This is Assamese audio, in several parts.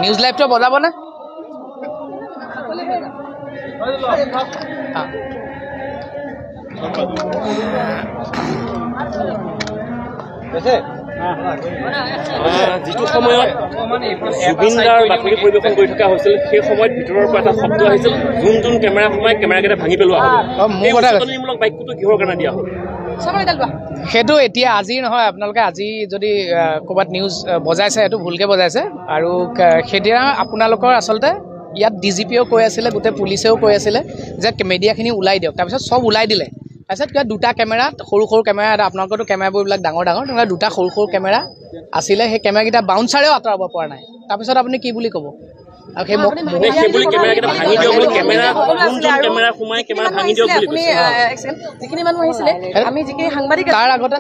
নিউজ লাইভটো বজাব না যিটো সময়ত জুবিনদাৰ বাতৰি পৰিৱেশন কৰি থকা হৈছিল সেই সময়ত ভিতৰৰ পৰা এটা শব্দ আহিছিল যোন কেমেৰা সোমাই কেমেৰাকেইটা ভাঙি পেলোৱা হ'ল বাক্যটো কিহৰ কাৰণে দিয়া হ'ল সেইটো এতিয়া আজি নহয় আপোনালোকে আজি যদি ক'ৰবাত নিউজ বজাইছে সেইটো ভুলকৈ বজাইছে আৰু সেইদিনা আপোনালোকৰ আচলতে ইয়াত DGPও কৈ আছিলে গোটেই পুলিচেও কৈ আছিলে যে মিডিয়াখিনি ওলাই দিয়ক তাৰপিছত চব ওলাই দিলে তাৰপিছত কিবা দুটা কেমেৰা সৰু কেমেৰা এটা আপোনালোকৰতো কেমেৰাবোৰ এইবিলাক ডাঙৰ তেনেকুৱা দুটা সৰু কেমেৰা আছিলে সেই কেমেৰাকেইটা বাউন্সাৰেও আঁতৰাব পৰা নাই তাৰপিছত আপুনি কি বুলি ক'ব আৰু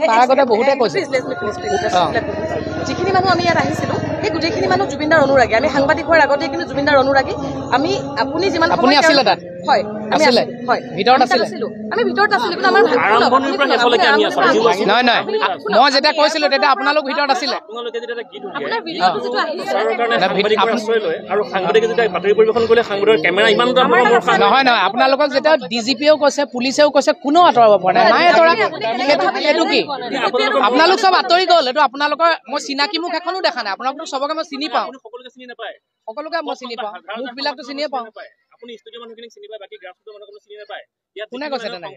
তাৰ আগতে বহুতে কৈছে যিখিনি মানুহ আমি ইয়াত আহিছিলোঁ সেই গোটেইখিনি মানুহ জুবিনদাৰ অনুৰাগী আমি সাংবাদিক হোৱাৰ আগতে কিন্তু জুবিনদাৰ অনুৰাগী আমি আপুনি যিমান আপুনি আছিলে তাত হয় আছিলে হয় ভিতৰত আছিলে আমি ভিতৰত আছিলোঁ কিন্তু আমাৰ নহয় মই যেতিয়া কৈছিলোঁ তেতিয়া আপোনালোক ভিতৰত আছিলে নহয় আপোনালোকক যেতিয়া DGPও কৈছে পুলিচেও কৈছে কোনো আঁতৰাব পৰা নাই আঁতৰা সেইটো কি আপোনালোক চব আঁতৰি গ'ল এইটো আপোনালোকৰ মই চিনাকি মুখ এখনো দেখা নাই আপোনালোক চবকে মই চিনি পাওঁ সকলোকে মই চিনি পাওঁ মুখবিলাকতো চিনিয়ে পাওঁ কোনে কৈছে তেনেকে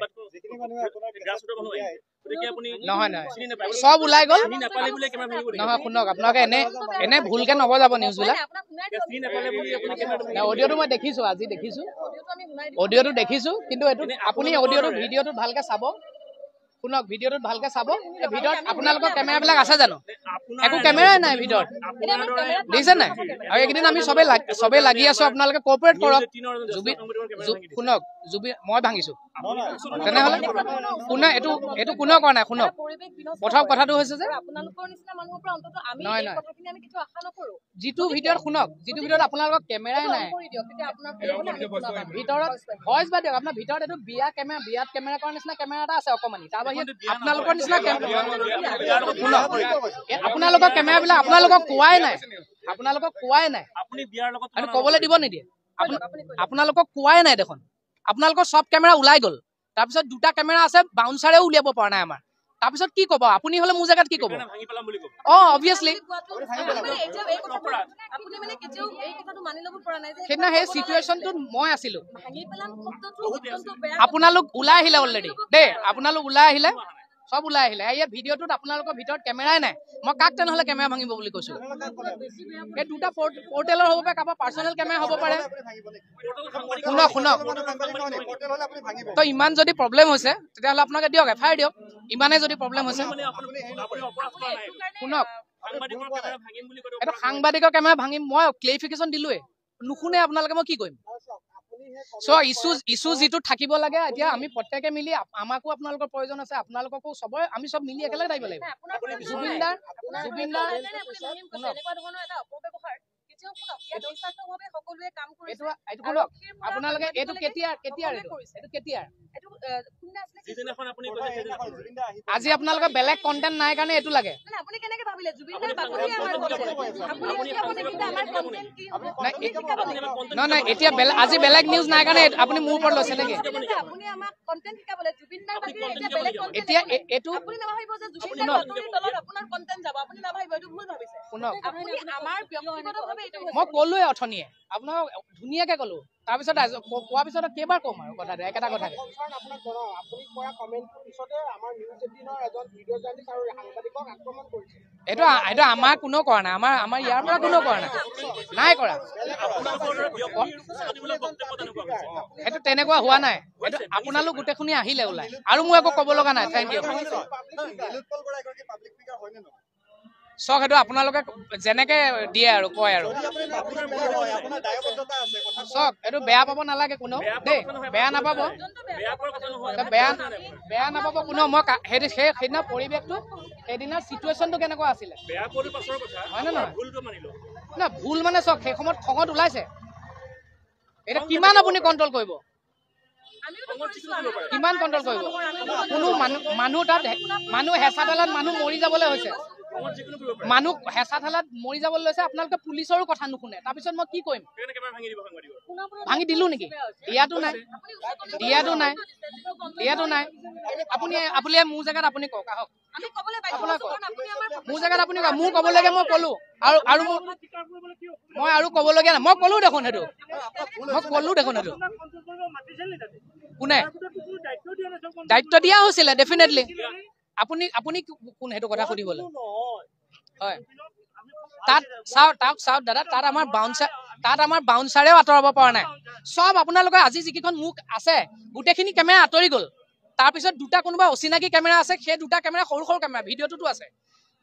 নহয় চব ওলাই গ'ল নহয় শুনক আপোনালোকে এনে ভুলকে নবজাব নিউজবিলাক অডিঅ'টো মই দেখিছোঁ আজি দেখিছোঁ অডিঅ'টো দেখিছোঁ কিন্তু এইটো আপুনি অডিঅ'টো ভিডিঅ'টো ভালকে চাব শুনক ভিডিঅ'টোত ভালকে চাব ভিতৰত আপোনালোকৰ কেমেৰাবিলাক আছে জানো একো কেমেৰাই নাই ভিতৰত দেখিছে নাই আৰু এইকেইদিন আমি চবেই লাগি আছো আপোনালোকে কোঅপাৰেট কৰক শুনক মই ভাঙিছো তেনেহ'লে কোনে এইটো কোনেও কৰা নাই শুনক প্ৰথম কথাটো হৈছে যে নহয় যিটো ভিডিঅ'ত শুনক যিটো ভিডিঅ'ত আপোনালোকৰ কেমেৰাই নাই ভিতৰত ভইচ বা দিয়ক আপোনাৰ ভিতৰত এইটো বিয়াত কেমেৰা কৰাৰ নিচিনা কেমেৰা এটা আছে অকণমানি তাৰ বাহিৰে আপোনালোকৰ নিচিনা আপোনালোকৰ কেমেৰাবিলাক আপোনালোকক কোৱাই নাই আপুনি ক'বলৈ দিব নিদিয়ে আপোনালোকক কোৱাই নাই দেখোন আপোনালোকৰ চব কেমেৰা ওলাই গ'ল তাৰপিছত দুটা কেমেৰা আছে বাউন্সাৰেও উলিয়াব পৰা নাই আমাৰ তাৰপিছত কি ক'ব আপুনি হ'লে মোৰ জেগাত কি ক'ব অবভিয়াছলি সেইদিনা সেই চিটুৱেশ্যনটোত মই আছিলোঁ আপোনালোক ওলাই আহিলে অলৰেডি দেই আপোনালোক ওলাই আহিলে চব ওলাই আহিলে এই ভিডিঅ'টোত আপোনালোকৰ ভিতৰত কেমেৰাই নাই মই কাক তেনেহ'লে কেমেৰা ভাঙিব বুলি কৈছোঁ এই দুটা পৰ্টেলৰ হ'ব পাৰে কাৰোবাৰ পাৰ্চনেল কেমেৰা হ'ব পাৰে শুনক তো ইমান যদি প্ৰব্লেম হৈছে তেতিয়াহ'লে আপোনালোকে দিয়ক FIR দিয়ক ইমানেই যদি প্ৰব্লেম হৈছে শুনক এইটো সাংবাদিকৰ কেমেৰা ভাঙিম মই ক্লেৰিফিকেশ্যন দিলোৱে নুশুনে আপোনালোকে মই কি কৰিম ইছ্যু যিটো থাকিব লাগে এতিয়া আমি প্ৰত্যেকে মিলি আমাকো আপোনালোকৰ প্ৰয়োজন আছে আপোনালোককো চবৰে আমি চব মিলি একেলগে থাকিব লাগিব জুবিনদাৰ আপোনালোকে এইটো কেতিয়া আজি আপোনালোকে বেলেগ কণ্টেণ্ট নাই কাৰণে এইটো লাগে নহয় এতিয়া আজি বেলেগ নিউজ নাই কাৰণে আপুনি মোৰ ওপৰত লৈছে নেকি এতিয়া এইটো মই ক'লোৱে অথনিয়ে আপোনাক ধুনীয়াকে ক'লো তাৰপিছত কোৱাৰ পিছত কেইবাৰ ক'ম আৰু কথাটো একেটা কথাকে এইটো আমাৰ কোনেও কৰা নাই আমাৰ ইয়াৰ পৰা কোনেও কৰা নাই কৰা সেইটো তেনেকুৱা হোৱা নাই এইটো আপোনালোক গোটেইখিনি আহিলে ওলাই আৰু মোৰ একো ক'ব লগা নাই থেংক ইউ চক সেইটো আপোনালোকে যেনেকে দিয়ে আৰু কয় আৰু চক এইটো বেয়া পাব নালাগে কোনেও দেই বেয়া নাপাব কোনেও মই সেইদিনা পৰিৱেশটো সেইদিনা চিটুৱেশ্যনটো কেনেকুৱা আছিলে হয় নে নহয় না ভুল মানে চক সেই সময়ত খঙত ওলাইছে এটা কিমান আপুনি কণ্ট্ৰল কৰিব কিমান কণ্ট্ৰল কৰিব কোনো মানুহ তাত মানুহ হেঁচা ডালত মানুহ মৰি যাবলৈ হৈছে মানুহ হেঁচা ঠেলাত মৰি যাবলৈ লৈছে আপোনালোকে পুলিচৰো কথা নুশুনে তাৰপিছত মই কি কৰিম ভাঙি দিলো নেকি দিয়াটো নাই আপুনি মোৰ জেগাত আপুনি কওক আহক আপোনাৰ কওক মোৰ জেগাত আপুনি কওক মোৰ ক'বলৈকে মই ক'লো আৰু মই আৰু ক'বলগীয়া নাই মই ক'লো দেখোন সেইটো কোনে দায়িত্ব দিয়া হৈছিলে ডেফিনেটলি আপুনি কোন সেইটো কথা সুধিবলৈ হয় তাত চাওক দাদা তাত আমাৰ বাউন্সাৰেও আঁতৰাব পৰা নাই চব আপোনালোকৰ আজি যিকেইখন মুখ আছে গোটেইখিনি কেমেৰা আঁতৰি গ'ল তাৰপিছত দুটা কোনোবা অচিনাকি কেমেৰা আছে সেই দুটা কেমেৰা সৰু কেমেৰা ভিডিঅ'টোতো আছে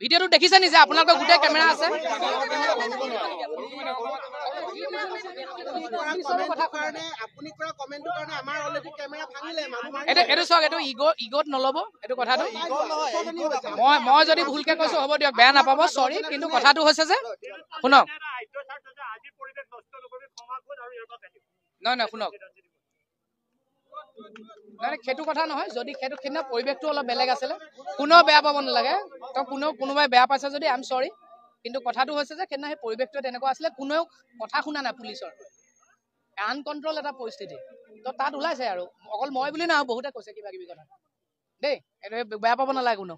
ভিডিঅ'টো দেখিছে নিজে আপোনালোকৰ গোটেই কেমেৰা আছে এইটো চাওক এইটো ইগত নল'ব এইটো কথাটো মই যদি ভুলকে কৈছো হ'ব দিয়ক বেয়া নাপাব চৰি কিন্তু কথাটো হৈছে যে শুনক নহয় শুনক সেইটো কথা নহয় যদি সেইটো সেইদিনা পৰিৱেশটো অলপ বেলেগ আছিলে কোনেও বেয়া পাব নালাগে কোনোবাই বেয়া পাইছে যদি আই এম চৰি কিন্তু কথাটো হৈছে যে সেইদিনা সেই পৰিৱেশটো তেনেকুৱা আছিলে কোনেও কথা শুনা নাই পুলিচৰ আনকণ্ট্ৰল এটা পৰিস্থিতি তো তাত ওলাইছে আৰু অকল মই বুলি নহয় বহুতে কৈছে কিবা কিবি কথা দেই এইটো বেয়া পাব নালাগে কোনেও